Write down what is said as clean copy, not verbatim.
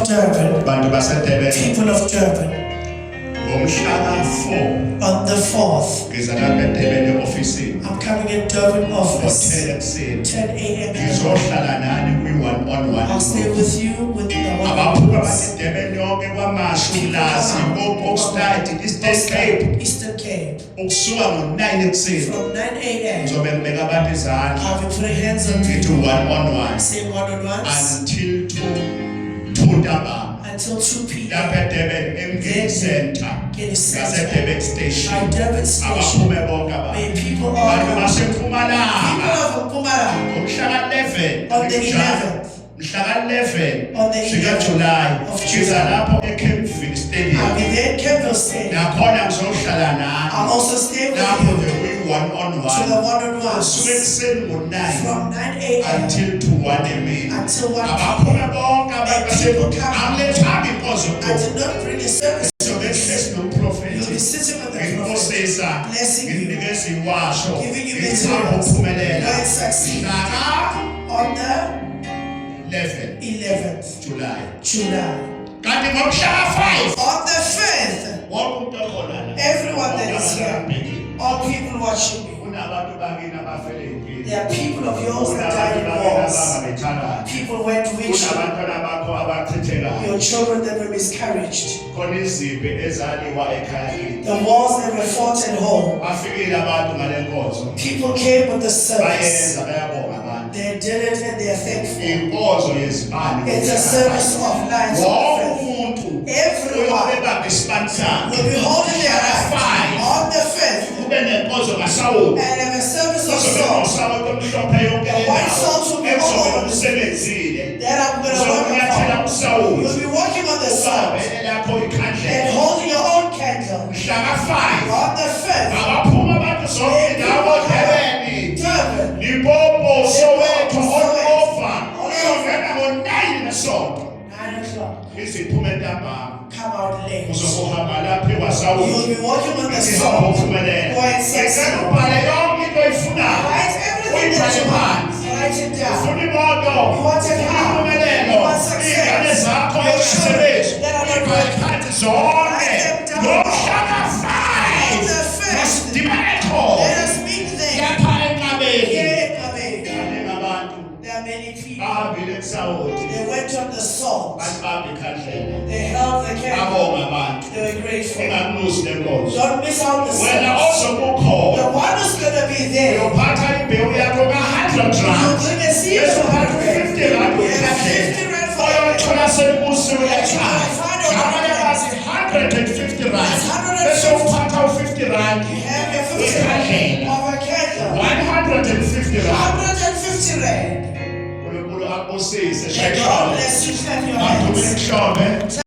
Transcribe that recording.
Durban, bantu baseDurban people of Durban, ngomhla 4 on the 4th, ngiza lapha eDurban eoffice I'm coming in Durban office, 10 ekuseni 10 a.m. ngizohlala nani kwi-1-on-1 I'll stay with you with the abaphuma one baseDurban yonke kwamashu lazi Oxnard Eastern Cape Eastern Cape. ukusuka ngo-9 ekuseni From 9 a.m. ngizobe ngibeka abantu izandla I'll be putting hands on ngithi you, 1-on-1 say one-on-ones until 2 ntambama until 2 p.m. lapha eDurban eMgeni Center Get a sense. ngaseDurban Station Our Durban station. abaphume bonke abantu May people bantu all come. People baseMpumalanga of Mpumalanga ngomhla ka-11 on the 11th. mhla ka-11 On the sika-July 11th of siza July. lapho eCampville Stadium I'll be there in Campbell Stadium. nakhona ngizohlala nani I'll also stay with lapho you nje to the kuyi-1-on-1 one-on-ones suke ekuseni ngo-9 from 9 a.m. until to 1 emini until 1 abaphume p.m. bonke abantu angilethanga inkozo I did not bring a service. sobe sihlezi You'll be nomprofethi sitting with the prophet, ngikosisa blessing you, nginikeza iwasho giving you ngihamba materials, uphumelela where it succeeds. mhlaka On the 11 11th July July. kanti ngomhla ka-5 On the 5th, wonke umuntu okhona la everyone that is here, all people watching me, kunabantu bakini abafele empini there are people of yours that kunabantu died in bakini wars. abangabethakala People went to wish kunabantwana bakho abachithekayo your children that were miscarried. khona izimpi ezaliwa ekhaya kini The wars that were fought at home. bafikile abantu ngale nkonzo People came with the service. bayenza bayabonga abantu They did it and they are thankful. inkonzo yezibani It's a service of lives. wonke umuntu Everyone uyobeba isibani sakhe will be holding their right on the 5th kube nenkonzo kaSawuli and have a service of kuzobe song noSawuli omhlophe yonke le white salt will be ndawo all ekuzobe over. umsebenzile that I'm going to work uzonyathela upon. uSawuli You'll be working on the song usabele lapho and ikhandlela holding your own candle mhla ka-5 on the 5th. abaphuma abantu zonke indawo Durban Durban, Limpopo Soweto All-Over uzongena ngo-9 ngesonto 9 o'clock. iziphume ntambama Come out late. uzokuhamba lapha ekwasawuli You'll be working on the izihamba song. uphumelela Go and succeed. ngicela ubhale yonke into oyifunayo Write everything uyibhale that you want. phansi Write it down. ufuna imoto You want a ufuna car. impumelelo You want success. iy'ngane zakho Your children ezingasebenzi that are not uyibhale working. phansi zonke Write them down. ngomhla On ka-5 the 5th, masidibane let khona us meet there. lapha enqabeni Here in Amen. kaningi abantu There are many people. bahambile ekusawoti They went on the salt. basibambe ikhandlela They held the candle. abonga abantu They were grateful. engakunusi le nkonzo Don't miss out the wena service. ozobe The ukhona one who's going to be there. uyophatha imbewu yakho ka-100 You rand bring a seed of 100. 50 rand You have 50 rand for it. oyothola sekubusiwe ekhaya ngamanye bathi 150 rand bese uphatha u-50 rand You have your 50 rand of a candle. 150 rand 150 rand. uNkulunkulu akubusise May shayishaye God bless you. Clap your abantu hands. bemhlombe